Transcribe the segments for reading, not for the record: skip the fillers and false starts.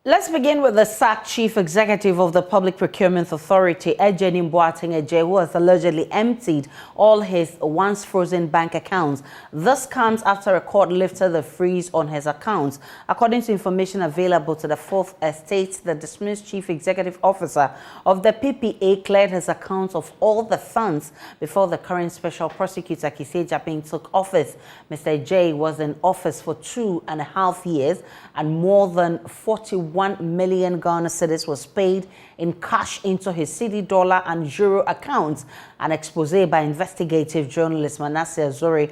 Let's begin with the sacked chief executive of the Public Procurement Authority, Ejeni Boateng-Ejei, who has allegedly emptied all his once frozen bank accounts. This comes after a court lifted the freeze on his accounts. According to information available to the Fourth Estate, the dismissed chief executive officer of the PPA cleared his accounts of all the funds before the current special prosecutor, Kise Japing, took office. Mr. Ejei was in office for 2.5 years, and more than 41 million Ghana cedis was paid in cash into his cedi, dollar and euro accounts. An expose by investigative journalist Manasseh Azuri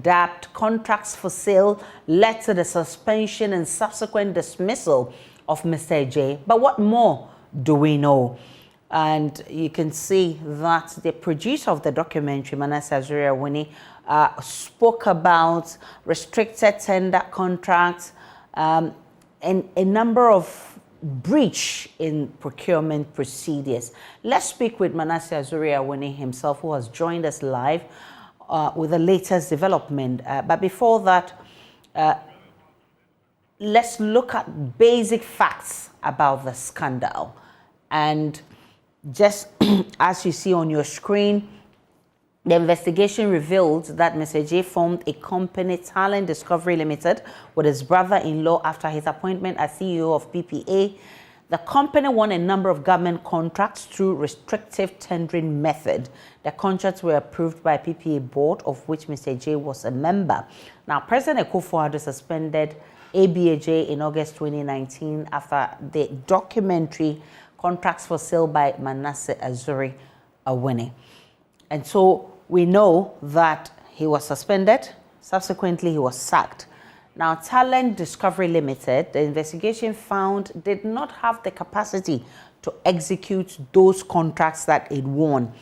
dabbed contracts for sale led to the suspension and subsequent dismissal of Mr. Ejei. But what more do we know? And you can see that the producer of the documentary, Manasseh Azuri, spoke about restricted tender contracts, and a number of breach in procurement procedures. Let's speak with Manasseh Azuri himself, who has joined us live with the latest development. But before that, let's look at basic facts about the scandal. And just as you see on your screen, the investigation revealed that Mr. Ejei formed a company, Talent Discovery Limited, with his brother-in-law after his appointment as CEO of PPA. The company won a number of government contracts through restrictive tendering method. The contracts were approved by PPA board, of which Mr. Ejei was a member. Now, President Akufo-Addo suspended ABAJ in August 2019 after the documentary Contracts for Sale by Manasseh Azuri. And so we know that he was suspended. Subsequently, he was sacked. Now, Talent Discovery Limited, the investigation found, did not have the capacity to execute those contracts that it won.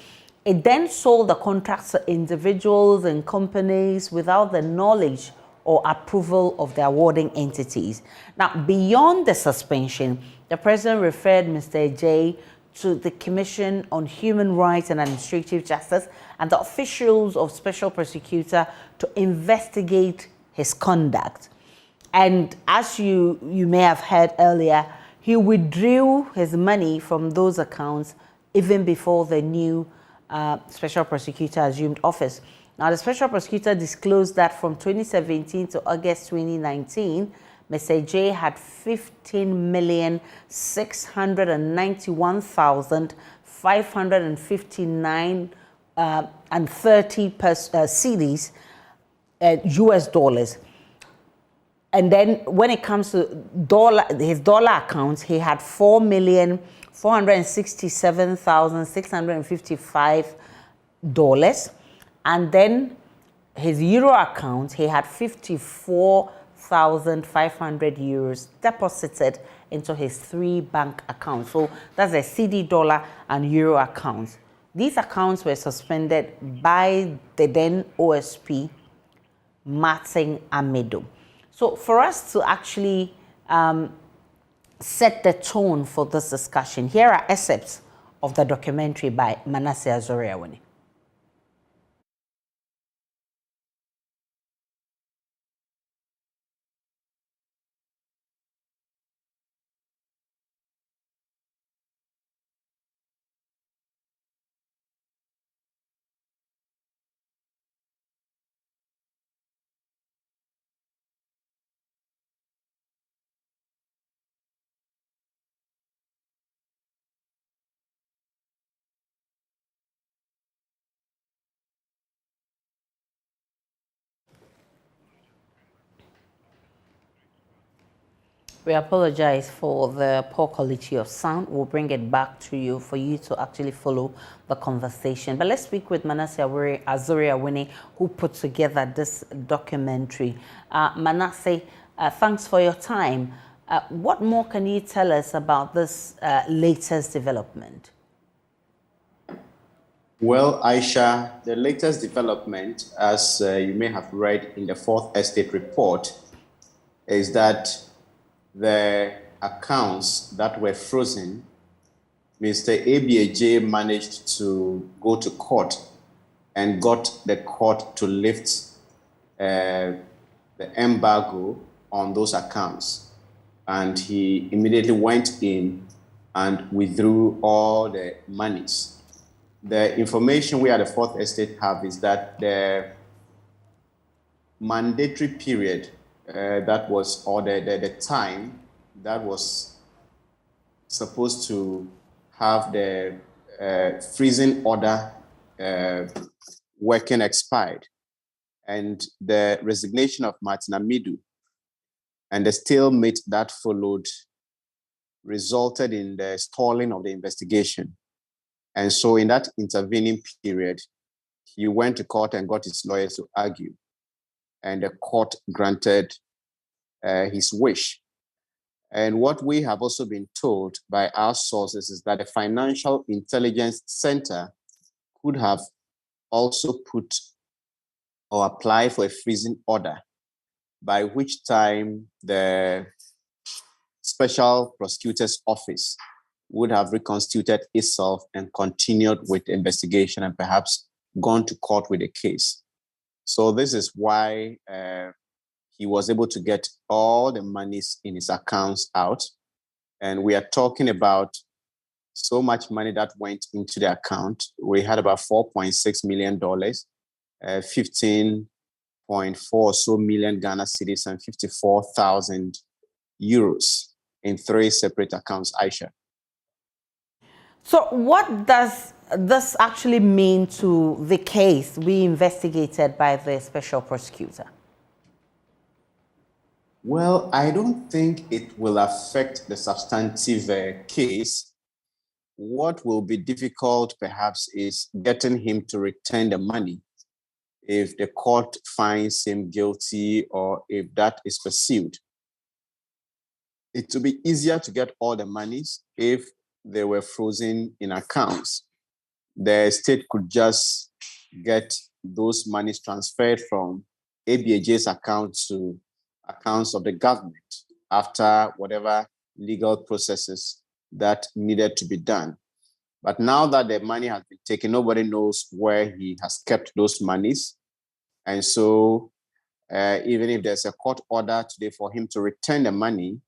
It then sold the contracts to individuals and companies without the knowledge or approval of the awarding entities. Now, beyond the suspension, the president referred Mr. Ejei to the Commission on Human Rights and Administrative Justice and the officials of Special Prosecutor to investigate his conduct. And as you may have heard earlier, he withdrew his money from those accounts even before the new Special Prosecutor assumed office. Now, the Special Prosecutor disclosed that from 2017 to August 2019, Mr. Ejei had 15,691,559 and 30 cedis, US dollars. And then when it comes to his dollar accounts, he had $4,667,655. And then his euro account, he had 54,500 euros deposited into his 3 bank accounts. So that's a cedi, dollar and euro accounts. These accounts were suspended by the then OSP, Martin Amedo. So for us to actually set the tone for this discussion, here are excerpts of the documentary by Manasseh Azuri. We apologize for the poor quality of sound. We'll bring it back to you for you to actually follow the conversation. But let's speak with Manasseh Azuri, who put together this documentary. Manasseh, thanks for your time. What more can you tell us about this latest development? Well, Aisha, the latest development, as you may have read in the Fourth Estate report, is that the accounts that were frozen, Mr. ABAJ managed to go to court and got the court to lift the embargo on those accounts. and he immediately went in and withdrew all the monies. The information we at the Fourth Estate have is that the mandatory period that was, or the time that was supposed to have the freezing order working expired, and the resignation of Martin Amidu and the stalemate that followed resulted in the stalling of the investigation. And so in that intervening period, he went to court and got his lawyers to argue, and the court granted his wish. And what we have also been told by our sources is that the Financial Intelligence Center could have also put or apply for a freezing order, by which time the Special Prosecutor's Office would have reconstituted itself and continued with the investigation and perhaps gone to court with the case. So this is why he was able to get all the monies in his accounts out. And we are talking about so much money that went into the account. We had about $4.6 million, 15.4 or so million Ghana cedis, and 54,000 euros in 3 separate accounts, Aisha. So what does this actually mean to the case we investigated by the special prosecutor? Well, I don't think it will affect the substantive case. What will be difficult, perhaps, is getting him to return the money if the court finds him guilty or if that is pursued. It will be easier to get all the monies if they were frozen in accounts. The state could just get those monies transferred from ABAJ's account to accounts of the government after whatever legal processes that needed to be done. But now that the money has been taken, nobody knows where he has kept those monies. And so even if there's a court order today for him to return the money,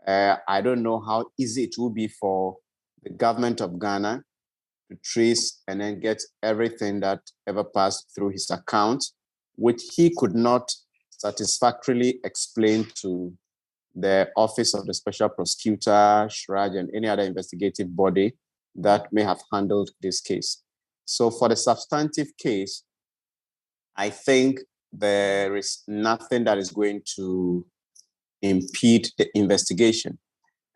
I don't know how easy it will be for the government of Ghana to trace and then get everything that ever passed through his account, which he could not satisfactorily explain to the Office of the Special Prosecutor, Shraj, and any other investigative body that may have handled this case. So for the substantive case, I think there is nothing that is going to impede the investigation.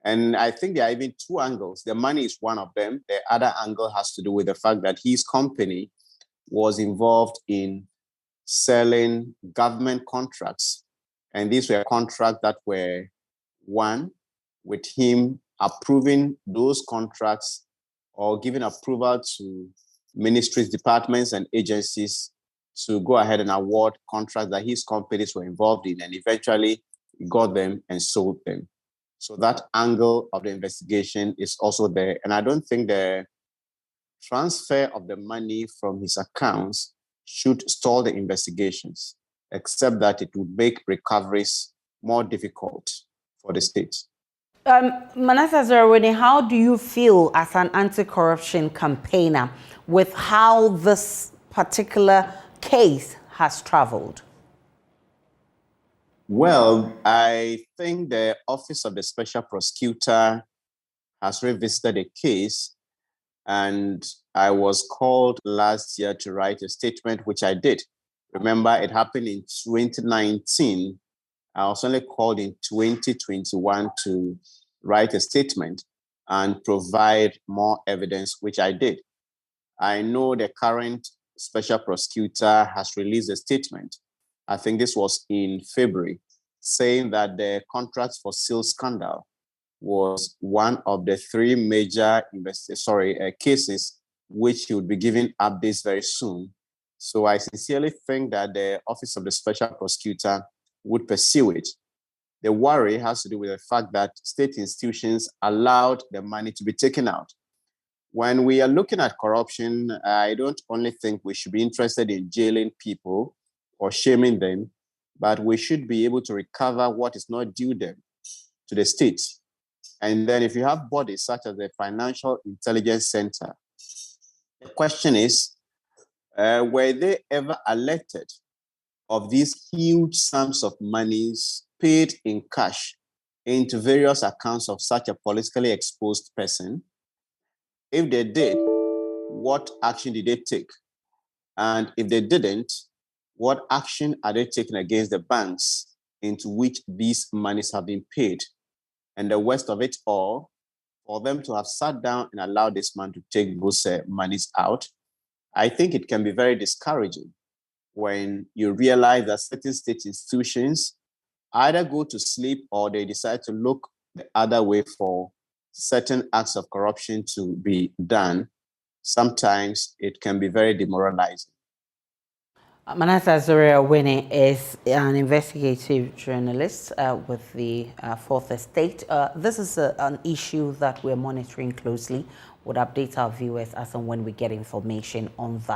And I think there are even 2 angles. The money is one of them. The other angle has to do with the fact that his company was involved in selling government contracts. And these were contracts that were won with him approving those contracts or giving approval to ministries, departments, and agencies to go ahead and award contracts that his companies were involved in, and eventually he got them and sold them. So that angle of the investigation is also there. And I don't think the transfer of the money from his accounts should stall the investigations, except that it would make recoveries more difficult for the state. Manasseh Zerwini, how do you feel as an anti-corruption campaigner with how this particular case has traveled? Well, I think the Office of the Special Prosecutor has revisited the case, and I was called last year to write a statement, which I did. Remember, it happened in 2019. I was only called in 2021 to write a statement and provide more evidence, which I did. I know the current special prosecutor has released a statement. I think this was in February, saying that the contracts for sale scandal was one of the 3 major cases which he would be giving updates very soon. So I sincerely think that the Office of the Special Prosecutor would pursue it. The worry has to do with the fact that state institutions allowed the money to be taken out. When we are looking at corruption, I don't only think we should be interested in jailing people or shaming them, but we should be able to recover what is not due them. to the state. And then if you have bodies such as the Financial Intelligence Center, the question is, were they ever alerted of these huge sums of monies paid in cash into various accounts of such a politically exposed person? If they did, what action did they take? And if they didn't, what action are they taking against the banks into which these monies have been paid? And the worst of it all, for them to have sat down and allowed this man to take those monies out, I think it can be very discouraging when you realize that certain state institutions either go to sleep or they decide to look the other way for certain acts of corruption to be done. Sometimes it can be very demoralizing. Manasa Zorea-Winnie is an investigative journalist with the Fourth Estate. This is an issue that we're monitoring closely. We'll update our viewers as and when we get information on that.